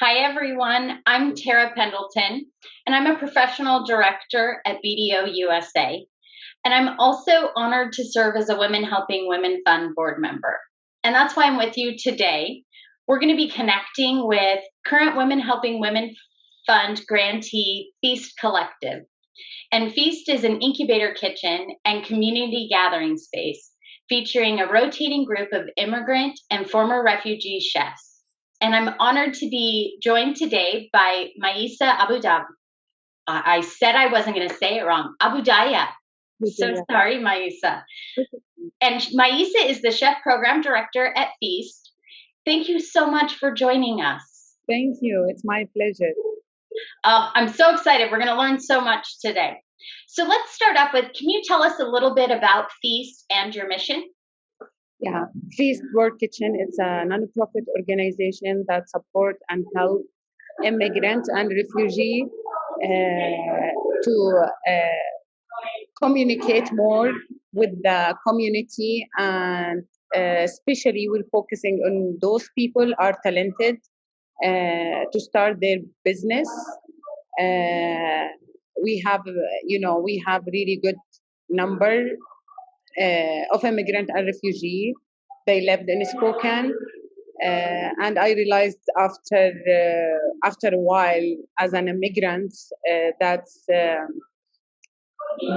Hi, everyone. I'm Tara Pendleton, and I'm a professional director at BDO USA. And I'm also honored to serve as a Women Helping Women Fund board member. And that's why I'm with you today. We're going to be connecting with current Women Helping Women Fund grantee Feast Collective. And Feast is an incubator kitchen and community gathering space featuring a rotating group of immigrant and former refugee chefs. And I'm honored to be joined today by Maisa Abu Dhab. I said I wasn't going to say it wrong. Abu Daya. So sorry, Maisa. And Maisa is the chef program director at Feast. Thank you so much for joining us. Thank you. It's my pleasure. I'm so excited. We're going to learn so much today. So let's start up with, can you tell us a little bit about Feast and your mission? Yeah, Feast World Kitchen, it's a nonprofit organization that support and help immigrants and refugee to communicate more with the community, and especially we're focusing on those people are talented to start their business. We have, we have really good number of immigrant and refugee. They lived in Spokane, and I realized after a while, as an immigrant, that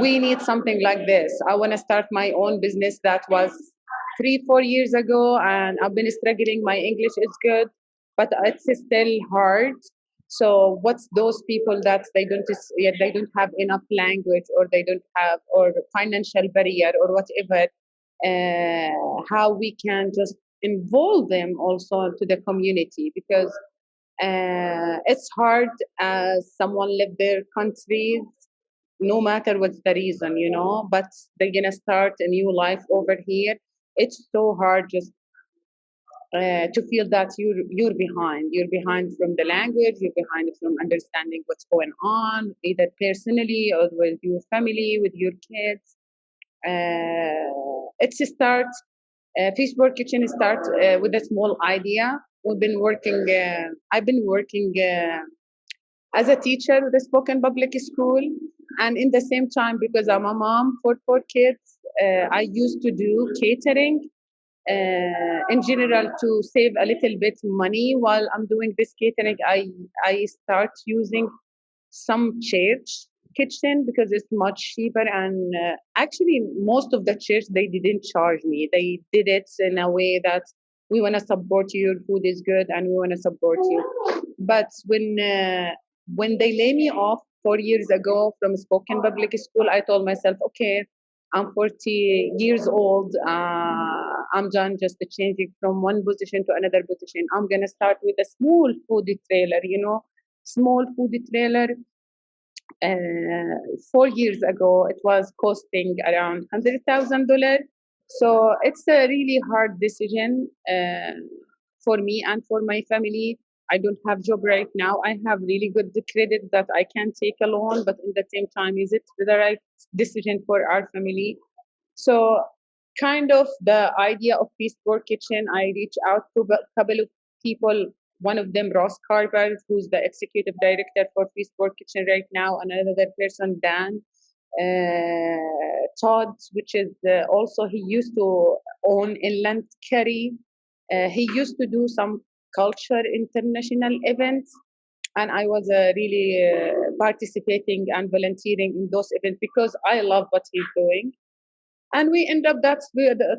we need something like this. I want to start my own business. That was 3-4 years ago, and I've been struggling. My English is good, but it's still hard. So what's those people that they don't have enough language, or they don't have, or financial barrier, or whatever, how we can just involve them also to the community, because it's hard as someone live their countries, no matter what's the reason, but they're gonna start a new life over here. It's so hard just to feel that you're behind. You're behind from the language. You're behind from understanding what's going on, either personally or with your family, with your kids. It's a start. Feast World Kitchen start with a small idea. We've been working. I've been working as a teacher with the Spokane Public School, and in the same time, because I'm a mom for 4 kids, I used to do catering in general to save a little bit money. While I'm doing this catering, I start using some church kitchen because it's much cheaper, and actually most of the church, they didn't charge me. They did it in a way that we want to support you, your food is good, and we want to support you. But when they lay me off 4 years ago from Spokane Public School, I told myself, okay, I'm 40 years old. I'm done just changing from one position to another position. I'm gonna start with a small food trailer, small food trailer. 4 years ago, it was costing around $100,000. So it's a really hard decision for me and for my family. I don't have job right now. I have really good credit that I can take a loan, but in the same time, is it the right decision for our family? So kind of the idea of Feast World Kitchen, I reached out to a couple of people. One of them, Ross Carver, who's the executive director for Feast World Kitchen right now, and another person, Dan Todd, which is also, he used to own Inland Curry. He used to do some culture international events, and I was really participating and volunteering in those events because I love what he's doing. And we end up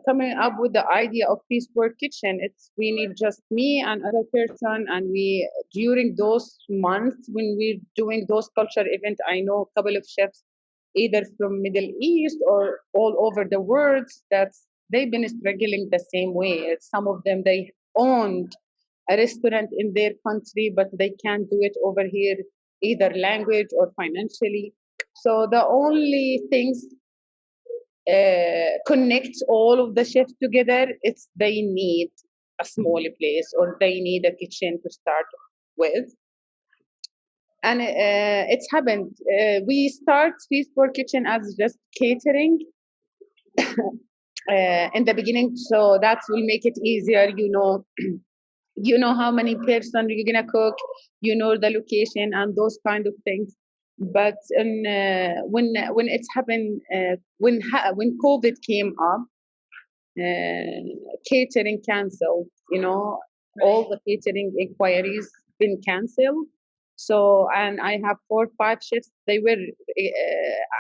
coming up with the idea of Feast World Kitchen. It's we need just me and other person, and we during those months when we're doing those culture events, I know a couple of chefs either from Middle East or all over the world that they've been struggling the same way. Some of them, they owned a restaurant in their country, but they can't do it over here, either language or financially. So the only things connects all of the chefs together, it's they need a small place, or they need a kitchen to start with. And it's happened. We start Feast World Kitchen as just catering in the beginning, so that will make it easier, you know how many person you're gonna cook, you know the location and those kind of things. But when it's happened, when COVID came up, catering canceled. You know, all Right. the catering inquiries been canceled. So, and I have 4 5 chefs. They were,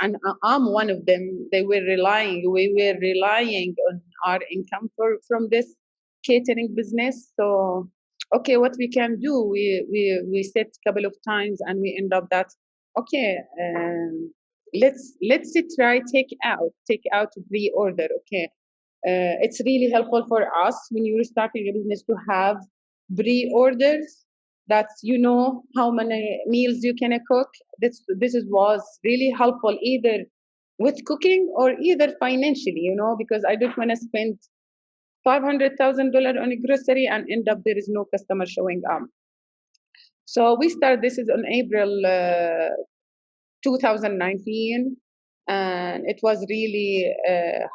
and I'm one of them. They were relying. We were relying on our income from this catering business. So, okay, what we can do? We set a couple of times, and we end up that okay. Let's try take out pre-order. Okay, it's really helpful for us when you're starting a business to have pre-orders that you know how many meals you can cook. Was really helpful either with cooking or either financially, you know, because I don't want to spend $500,000 on a grocery and end up there is no customer showing up. So we started this is on April 2019, and it was really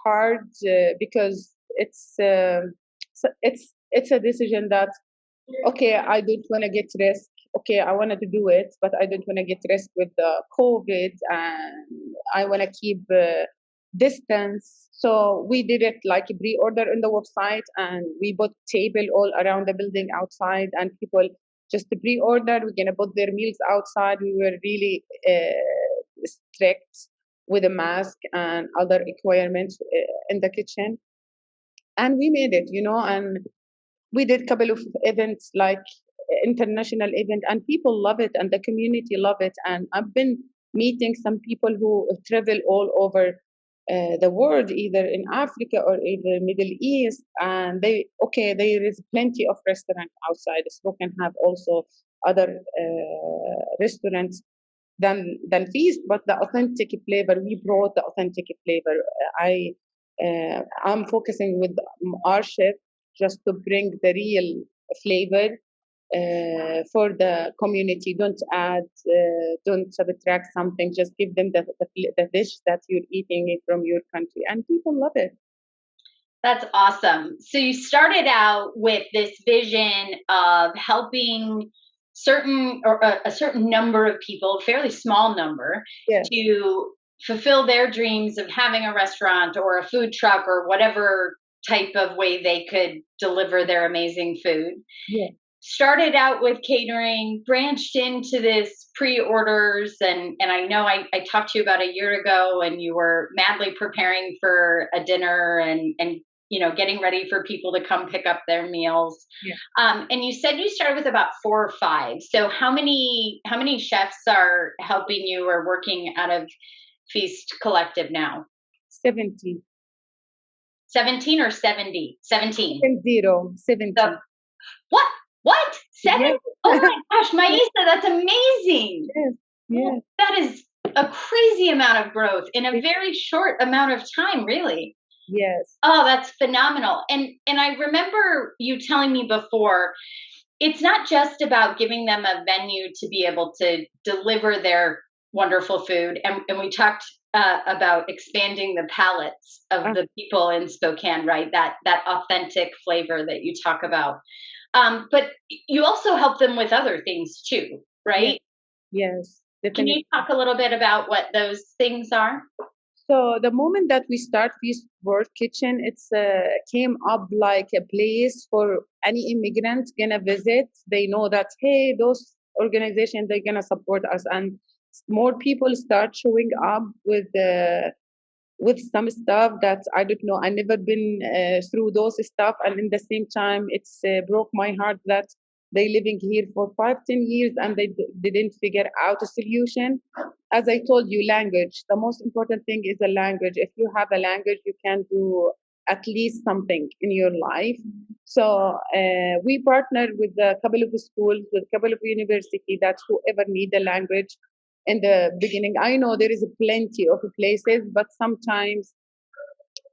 hard because it's a decision that okay, I don't want to get risk. Okay, I wanted to do it, but I don't want to get risk with the COVID, and I want to keep distance. So we did it like a pre-order in the website, and we put table all around the building outside, and people just pre-order. We're gonna put their meals outside. We were really strict with a mask and other requirements in the kitchen, and we made it, you know, and we did a couple of events like international event, and people love it and the community love it. And I've been meeting some people who travel all over the world, either in Africa or in the Middle East, and they okay, there is plenty of restaurants outside Spokane have also other restaurants than feast, but the authentic flavor, we brought the authentic flavor. I'm focusing with our chef just to bring the real flavor for the community. Don't subtract something. Just give them the dish that you're eating from your country, and people love it. That's awesome. So you started out with this vision of helping certain or a certain number of people, a fairly small number, Yeah, to fulfill their dreams of having a restaurant or a food truck or whatever type of way they could deliver their amazing food. yeah, Started out with catering, branched into this pre-orders, and I know I talked to you about a year ago, and you were madly preparing for a dinner and you know getting ready for people to come pick up their meals. yeah. And you said you started with about 4 or 5. So how many chefs are helping you or working out of Feast Collective now? 70, 17 or 70? 17. 70, So 70. what? What? 7? Yes, Oh my gosh, Maisa, that's amazing. yes, yes, That is a crazy amount of growth in a very short amount of time, really. yes. Oh, that's phenomenal. And I remember you telling me before, it's not just about giving them a venue to be able to deliver their wonderful food. And we talked about expanding the palates of Uh, the people in Spokane, right? That authentic flavor that you talk about. But you also help them with other things too, yes, right? yes, Can you definitely. talk a little bit about what those things are? So the moment that we start Feast World Kitchen, it's came up like a place for any immigrant gonna visit. They know that hey, those organizations they're gonna support us, and more people start showing up with some stuff that I don't know. I never been through those stuff, and in the same time, it's broke my heart that they living here for 5 10 years and they didn't figure out a solution. As I told you, language. The most important thing is the language. If you have a language, you can do at least something in your life. So we partnered with a couple of schools, with a couple of university that whoever need the language in the beginning. I know there is plenty of places, but sometimes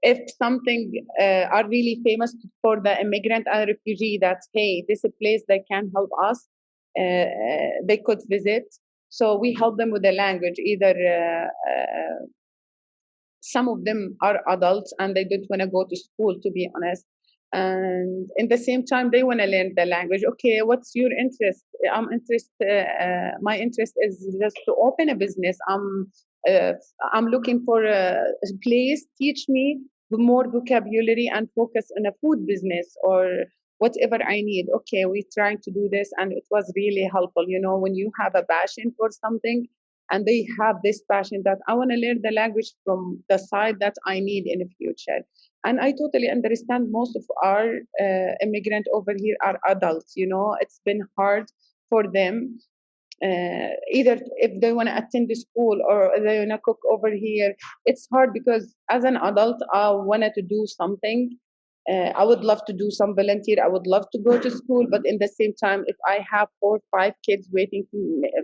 if something are really famous for the immigrant and refugee, that's hey, this is a place that can help us. They could visit. So we help them with the language. Either some of them are adults and they don't want to go to school, to be honest. And in the same time they want to learn the language. Okay, what's your interest? My interest is just to open a business. uh, I'm looking for a place teach me more vocabulary and focus on a food business or whatever I need. Okay, we're trying to do this, and it was really helpful. When you have a passion for something and they have this passion that I want to learn the language from the side that I need in the future. And I totally understand most of our immigrant over here are adults. It's been hard for them, either if they want to attend the school or they want to cook over here. It's hard because as an adult I wanted to do something. I would love to do some volunteer. I would love to go to school, but in the same time, if I have 4 or 5 kids waiting for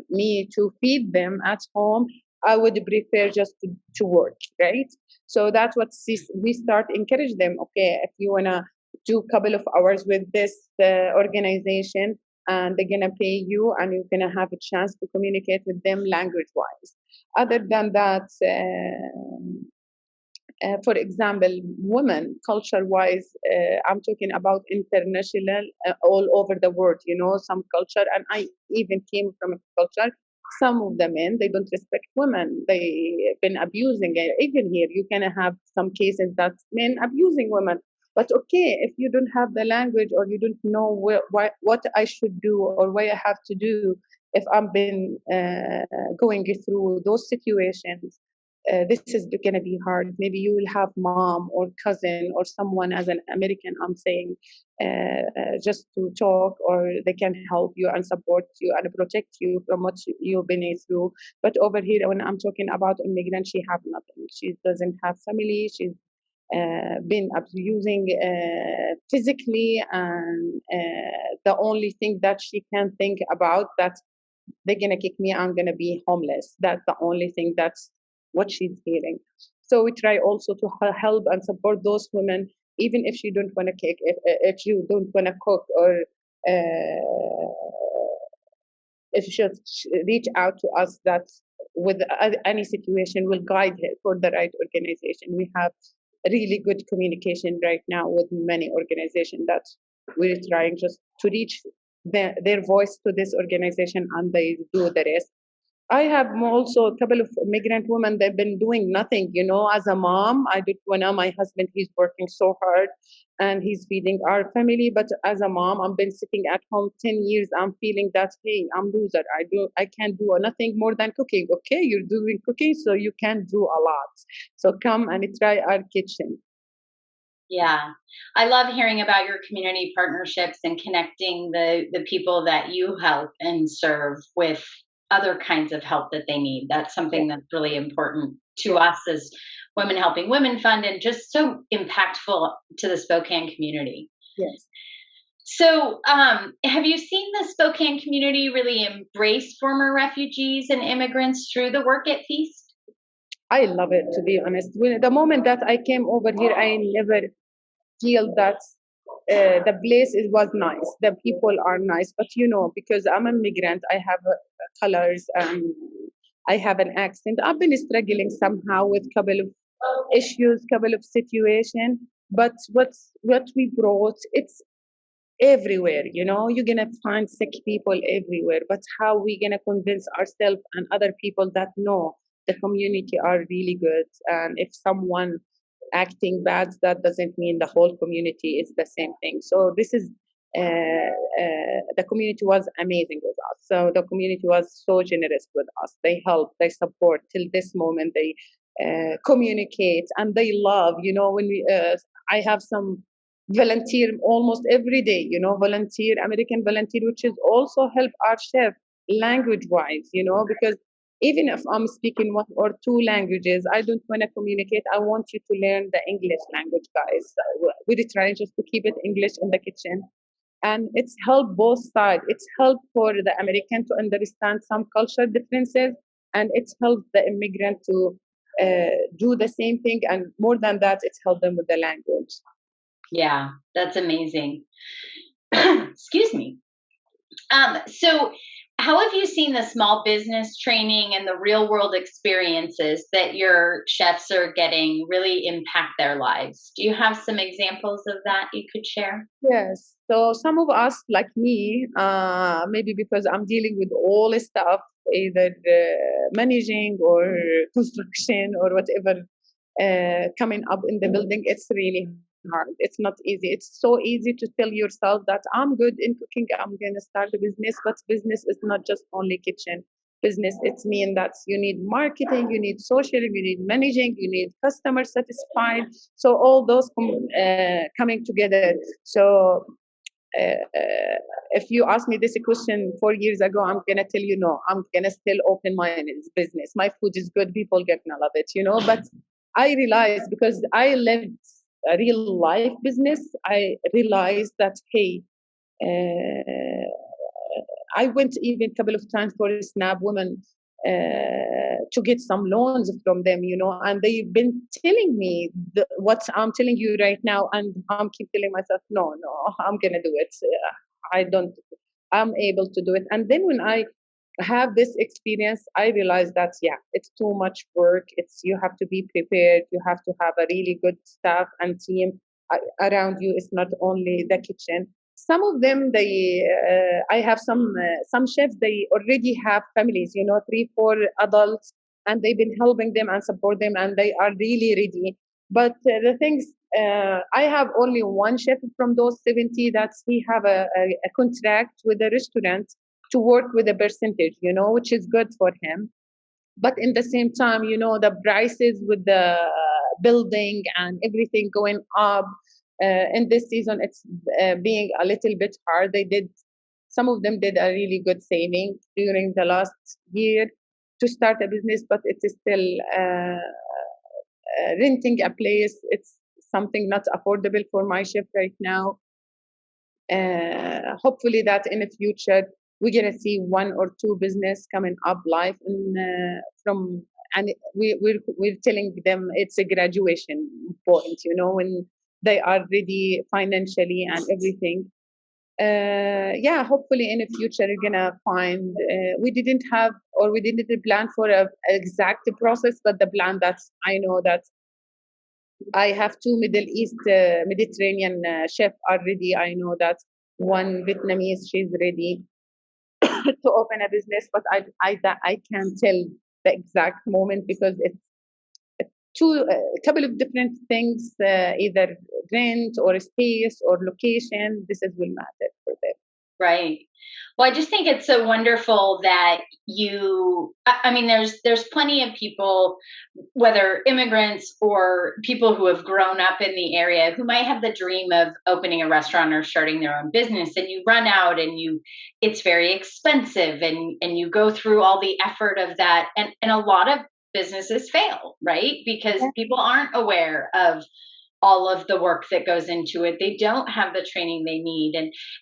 me to feed them at home, I would prefer just to work, right? So that's what we start encourage them. Okay, if you wanna do a couple of hours with this organization, and they're gonna pay you, and you're gonna have a chance to communicate with them language wise. Other than that. For example, women culture wise, I'm talking about international, all over the world, some culture, and I even came from a culture. Some of the men, they don't respect women. They've been abusing it. Even here, you can have some cases that men abusing women. But okay, if you don't have the language or you don't know what I should do or what I have to do, if I've been going through those situations, this is going to be hard. Maybe you will have mom or cousin or someone as an American, I'm saying, just to talk, or they can help you and support you and protect you from what you've been through. But over here, when I'm talking about immigrant, she have nothing. She doesn't have family. She's been abusing physically, and the only thing that she can think about that they're gonna kick me, I'm gonna be homeless. That's the only thing that's what she's hearing. So we try also to help and support those women, even if she don't want to kick, if you don't want to cook, or if she reach out to us, that with any situation will guide her for the right organization. We have really good communication right now with many organizations that we're trying just to reach their voice to this organization, and they do the rest. I have also a couple of migrant women. They've been doing nothing, as a mom. I did when my husband, he's working so hard and he's feeding our family. But as a mom, I've been sitting at home 10 years. I'm feeling that, hey, I'm loser. I can't do nothing more than cooking. Okay, you're doing cooking, so you can do a lot. So come and try our kitchen. Yeah. I love hearing about your community partnerships and connecting the people that you help and serve with other kinds of help that they need. That's Yeah. something that's really important to us as Women Helping Women Fund, and just so impactful to the Spokane community. Yes. So, have you seen the Spokane community really embrace former refugees and immigrants through the work at Feast? I love it, to be honest. The moment that I came over here, I never feel that the place was nice. The people are nice, but because I'm a migrant, I have colors and I have an accent. I've been struggling somehow with couple of issues, couple of situations. But what we brought, it's everywhere. You're gonna find sick people everywhere. But how we gonna convince ourselves and other people that no, the community are really good, and if someone acting bad, that doesn't mean the whole community is the same thing. So this is the community was amazing with us. So the community was so generous with us. They help, they support till this moment. They communicate and they love. When I have some volunteer almost every day. Volunteer American volunteer, which is also help our chef language wise. Because even if I'm speaking 1 or 2 languages, I don't want to communicate. I want you to learn the English language, guys. We're trying just to keep it English in the kitchen. And it's helped both sides. It's helped for the American to understand some cultural differences, and it's helped the immigrant to do the same thing. And more than that, it's helped them with the language. Yeah, that's amazing. Excuse me. So How have you seen the small business training and the real world experiences that your chefs are getting really impact their lives? Do you have some examples of that you could share? Yes. So some of us, like me, maybe because I'm dealing with all this stuff, either managing or construction or whatever coming up in the building, it's really hard. It's not easy. It's so easy to tell yourself that I'm good in cooking, I'm going to start a business, but business is not just only kitchen. Business, it's mean that you need marketing, you need social, you need managing, you need customer satisfied. So all those coming together. So if you ask me this question 4 years ago, I'm gonna tell you no. I'm gonna still open my business. My food is good. People gonna love it, you know. But I realized because I lived a real life business, I realized that hey, I went even a couple of times for SNAP women to get some loans from them, you know, and they've been telling me what I'm telling you right now, and I'm keep telling myself, no, no, I'm gonna do it. I don't, I'm able to do it. And then when I have this experience, I realized that yeah, it's too much work. It's you have to be prepared. You have to have a really good staff and team around you. It's not only the kitchen. Some of them, they I have some chefs. They already have families, you know, 3, 4 adults, and they've been helping them and support them, and they are really ready. But the things I have only one chef from those 70 that he have a contract with the restaurant to work with a percentage, you know, which is good for him. But in the same time, you know, the prices with the building and everything going up in this season, it's being a little bit hard. They did, some of them did a really good saving during the last year to start a business, but it is still renting a place. It's something not affordable for my chef right now. Hopefully that in the future we're gonna see 1 or 2 business coming up live in from, and we're telling them it's a graduation point, you know, when they are ready financially and everything. Yeah, hopefully in the future you're gonna find we didn't have or we didn't plan for a exact process, but the plan that I know that I have 2 Middle East, Mediterranean chef already. I know that one Vietnamese, she's ready to open a business, but I can't tell the exact moment because it's a couple of different things, either rent or space or location. This is will matter for them. Right. Well, I just think it's so wonderful that I mean, there's plenty of people, whether immigrants or people who have grown up in the area, who might have the dream of opening a restaurant or starting their own business, and you run out and it's very expensive, and you go through all the effort of that, and a lot of businesses fail, right? Because people aren't aware of all of the work that goes into it. They don't have the training they need,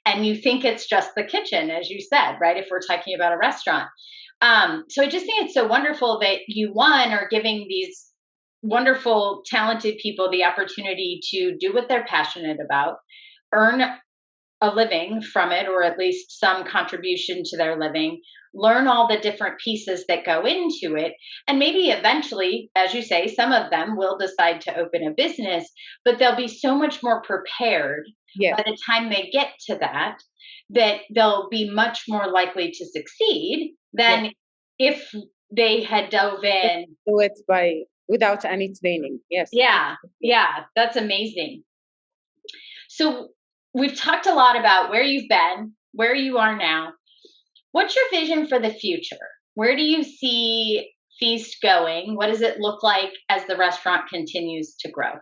and you think it's just the kitchen, as you said, right? If we're talking about a restaurant. So I just think it's so wonderful that you one are giving these wonderful, talented people the opportunity to do what they're passionate about, earn a living from it, or at least some contribution to their living, learn all the different pieces that go into it. And maybe eventually, as you say, some of them will decide to open a business, but they'll be so much more prepared Yes. by the time they get to that, that they'll be much more likely to succeed Yes. than if they had dove in. Do it by without any training. Yes. Yeah, yeah, that's amazing. So we've talked a lot about where you've been, where you are now. What's your vision for the future? Where do you see Feast going? What does it look like as the restaurant continues to grow?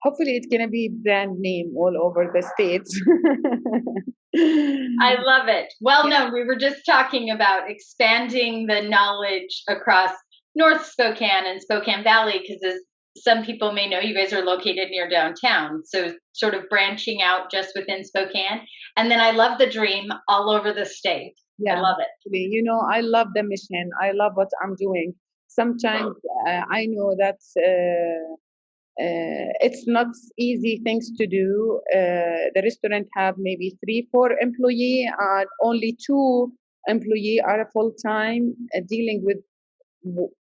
Hopefully, it's gonna be brand name all over the states. I love it. Well, Yeah. no, we were just talking about expanding the knowledge across North Spokane and Spokane Valley, because as some people may know, you guys are located near downtown. So, sort of branching out just within Spokane. And then I love the dream all over the state. I Yeah, love it. actually, you know, I love the mission. I love what I'm doing. Sometimes I know that it's not easy things to do. The restaurant have maybe 3, 4 employee, and only 2 employee are a full time, dealing with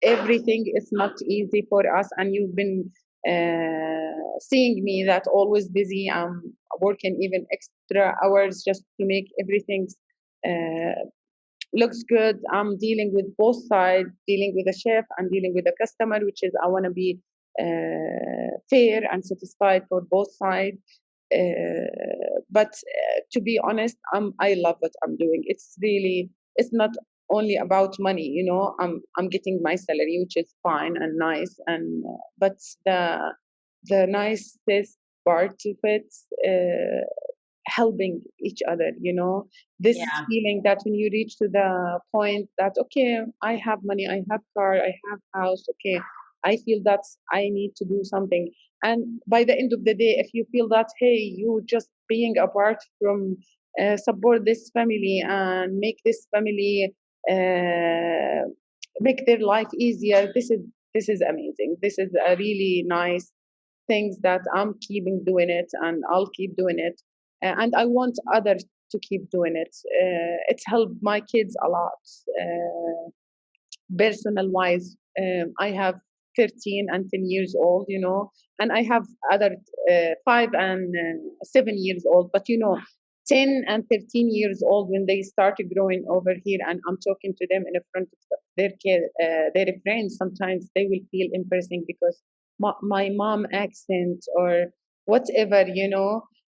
everything is not easy for us. And you've been seeing me that always busy. I'm working even extra hours just to make everything uh, looks good. I'm dealing with both sides, dealing with the chef and dealing with the customer, which is I want to be fair and satisfied for both sides. But to be honest, I love what I'm doing. It's really, it's not only about money. I'm getting my salary, which is fine and nice, and but the nicest part of it, helping each other. This Yeah. feeling that when you reach to the point that, okay, I have money, I have car, I have house, okay, I feel that I need to do something. And by the end of the day, if you feel that, hey, you just being apart from support this family and make this family uh, make their life easier, this is amazing. This is a really nice things that I'm keeping doing it, and I'll keep doing it. And I want others to keep doing it. It's helped my kids a lot. Personal wise, I have 13 and 10 years old, and I have other 5 and 7 years old. But 10 and 13 years old, when they started growing over here and I'm talking to them in front of their kid, their friends, sometimes they will feel embarrassing because my mom accent or whatever,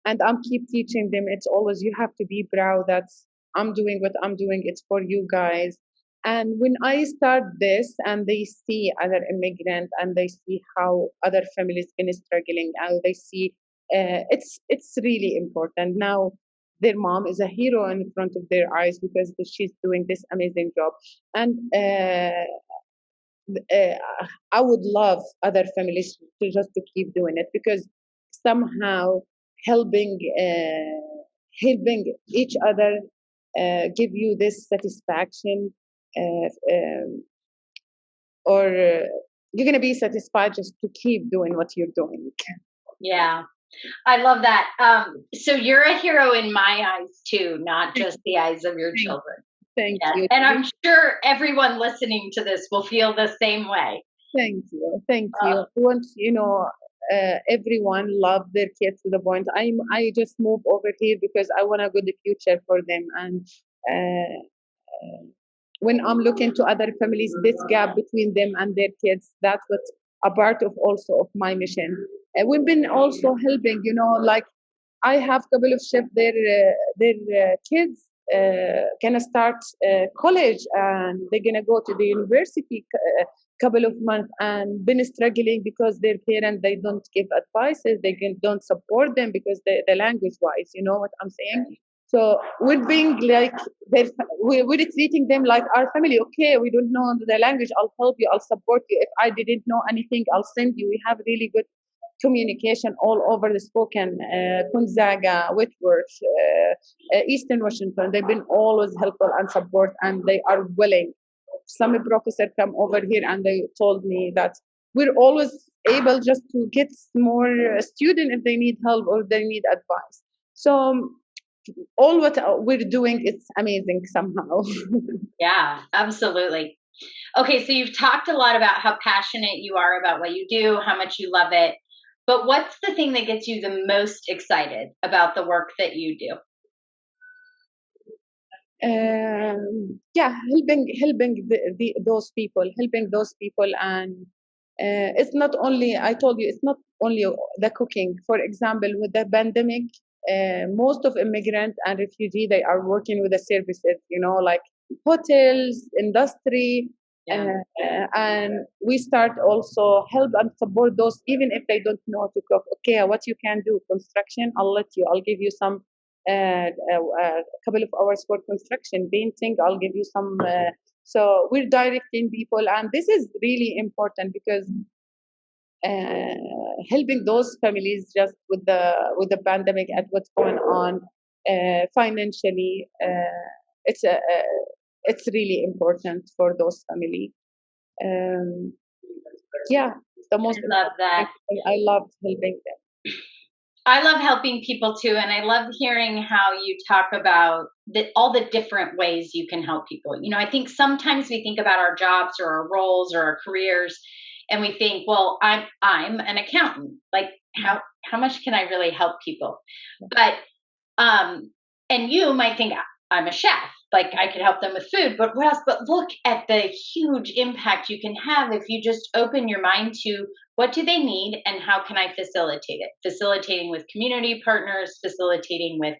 and I'm keep teaching them. It's always, you have to be proud that I'm doing what I'm doing. It's for you guys. And when I start this and they see other immigrants and they see how other families been struggling, how they see, it's really important. Now their mom is a hero in front of their eyes because she's doing this amazing job. And uh, I would love other families to just to keep doing it, because somehow helping helping each other give you this satisfaction, or you're going to be satisfied just to keep doing what you're doing. Yeah. I love that. So you're a hero in my eyes too, not just the eyes of your Thank, children. thank Yes. you. And I'm sure everyone listening to this will feel the same way. Thank you. Thank Uh, you. Once everyone love their kids to the point. I just moved over here because I want a good future for them. And uh, when I'm looking to other families, this gap between them and their kids, that's what a part of also of my mission. We've been also helping, like I have a couple of chefs, their kids gonna start college and they're gonna go to the university couple of months, and been struggling because their parents, they don't give advices, don't support them because the language wise, you know what I'm saying. So we're being like we're treating them like our family. Okay, we don't know the language, I'll help you, I'll support you. If I didn't know anything, I'll send you. We have really good communication all over the Spokane, Gonzaga, Whitworth, Eastern Washington. They've been always helpful and support, and they are willing. Some professor come over here and they told me that we're always able just to get more student if they need help or they need advice. So all what we're doing is amazing somehow. yeah, absolutely. Okay, so you've talked a lot about how passionate you are about what you do, how much you love it. But what's the thing that gets you the most excited about the work that you do? Yeah, helping those people. And it's not only, I told you, it's not only the cooking. For example, with the pandemic, most of immigrants and refugee, they are working with the services, like hotels, industry. Yeah. And we start also help and support those even if they don't know to cook. Okay, what you can do, construction, I'll give you some a couple of hours for construction, painting, I'll give you some. So we're directing people, and this is really important because helping those families just with the pandemic at what's going on financially, it's really important for those family. Um, yeah, the I most love important thing. that. I love helping them. I love helping people too, and I love hearing how you talk about all the different ways you can help people. I think sometimes we think about our jobs or our roles or our careers, and we think, well, I'm an accountant. Like, how much can I really help people? But um, and you might think I'm a chef, like I could help them with food, but what else? But look at the huge impact you can have if you just open your mind to what do they need and how can I facilitate it? Facilitating with community partners, facilitating with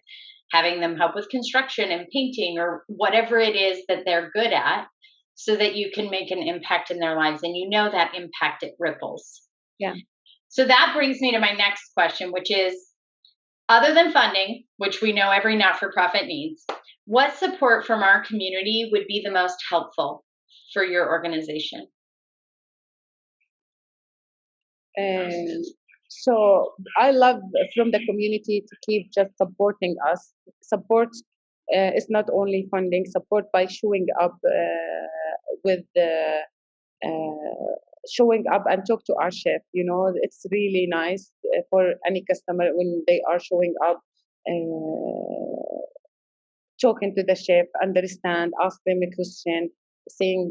having them help with construction and painting or whatever it is that they're good at so that you can make an impact in their lives and that impact it ripples. Yeah. So that brings me to my next question, which is other than funding, which we know every not for profit needs, what support from our community would be the most helpful for your organization? So I love from the community to keep just supporting us. Support is not only funding, support by showing up with showing up and talk to our chef. It's really nice for any customer when they are showing up. Talking to the chef, understand, ask them a question, saying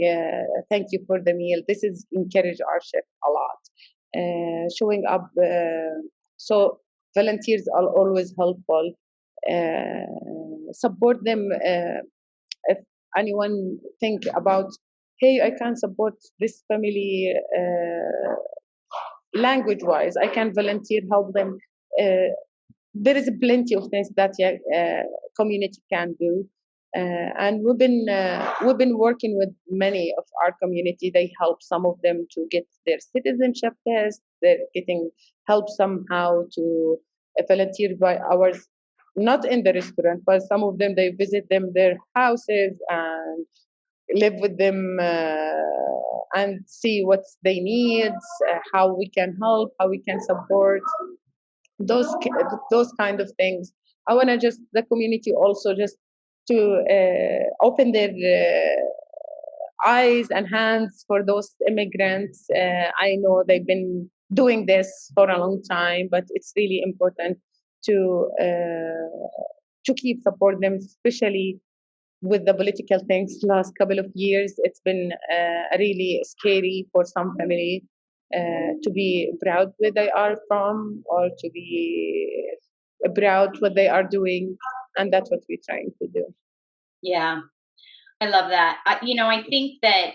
thank you for the meal. This is encourage our chef a lot. Showing up, so volunteers are always helpful. Support them if anyone think about, hey, I can support this family language wise. I can volunteer, help them. There is plenty of things that community can do, and we've been working with many of our community. They help some of them to get their citizenship test. They're getting help somehow to volunteer by hours, not in the restaurant, but some of them they visit them their houses and live with them and see what they need, how we can help, how we can support those those kind of things. I want to just the community also just to open their eyes and hands for those immigrants. I know they've been doing this for a long time, but it's really important to keep support them, especially with the political things last couple of years. It's been really scary for some family to be proud where they are from or to be proud what they are doing, and that's what we're trying to do. Yeah, I love that. I think that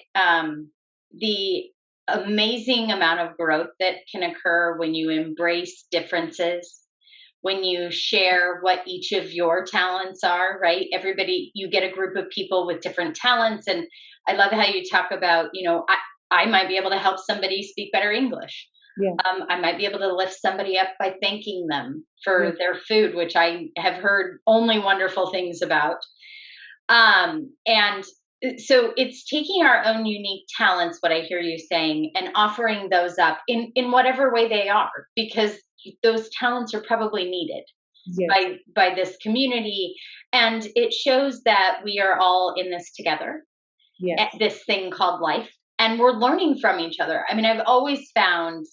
the amazing amount of growth that can occur when you embrace differences, when you share what each of your talents are, right? Everybody, you get a group of people with different talents. And I love how you talk about, I might be able to help somebody speak better English. Yeah. I might be able to lift somebody up by thanking them for their food, which I have heard only wonderful things about. And so it's taking our own unique talents, what I hear you saying, and offering those up in whatever way they are, because those talents are probably needed by this community. And it shows that we are all in this together, at this thing called life. And we're learning from each other. I mean, I've always found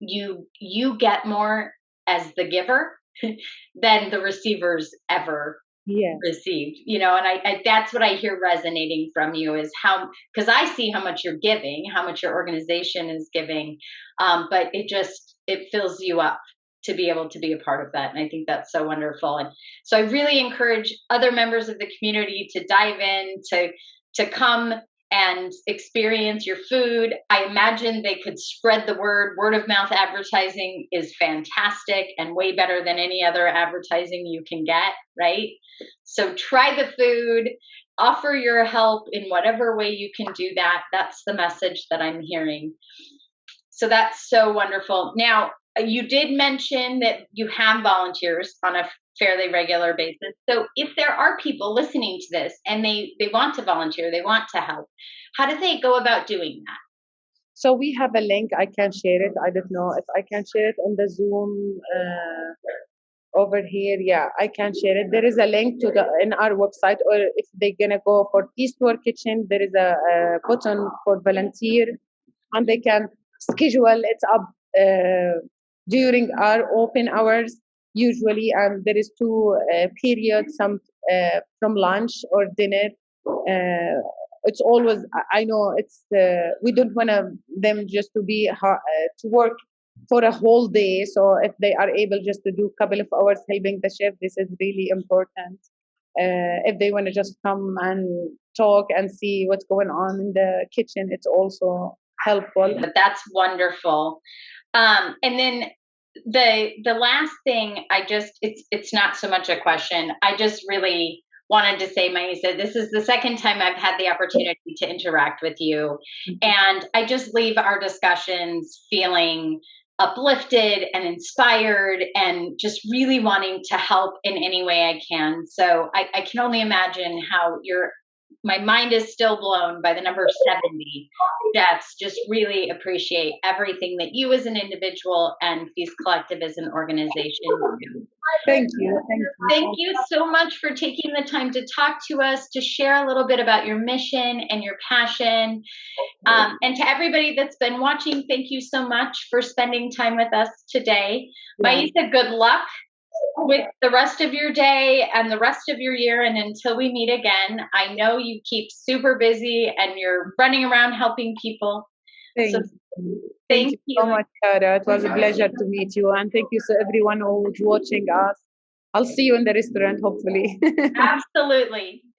you get more as the giver than the receivers ever received, and I that's what I hear resonating from you is how, because I see how much you're giving, how much your organization is giving, but it fills you up to be able to be a part of that. And I think that's so wonderful. And so I really encourage other members of the community to dive in, to come and experience your food. I imagine they could spread the word. Word of mouth advertising is fantastic and way better than any other advertising you can get, right? So try the food, offer your help in whatever way you can do that. That's the message that I'm hearing. So that's so wonderful. Now, you did mention that you have volunteers on a fairly regular basis. So if there are people listening to this and they want to volunteer, they want to help, how do they go about doing that? So we have a link. I can share it. I don't know if I can share it on the Zoom over here. Yeah, I can share it. There is a link to the in our website, or if they're gonna go for Eastward Kitchen, there is a button for volunteer, and they can schedule. It's up. during our open hours. Usually, there is two periods, some from lunch or dinner. It's always, I know it's we don't want them just to be to work for a whole day. So if they are able just to do a couple of hours helping the chef, this is really important. If they want to just come and talk and see what's going on in the kitchen, it's also helpful. But that's wonderful. And then the last thing, it's not so much a question. I just really wanted to say, Maisa, this is the second time I've had the opportunity to interact with you, and I just leave our discussions feeling uplifted and inspired and just really wanting to help in any way I can. So I can only imagine how my mind is still blown by the number 70 deaths. Just really appreciate everything that you as an individual and Feast Collective as an organization do. Thank you. Thank you so much for taking the time to talk to us, to share a little bit about your mission and your passion. And to everybody that's been watching, thank you so much for spending time with us today. Maisa, good luck with the rest of your day and the rest of your year. And until we meet again, I know you keep super busy and you're running around helping people. Thank you so much, Cara. It was a pleasure to meet you. And thank you to everyone who's watching us. I'll see you in the restaurant, hopefully. Absolutely.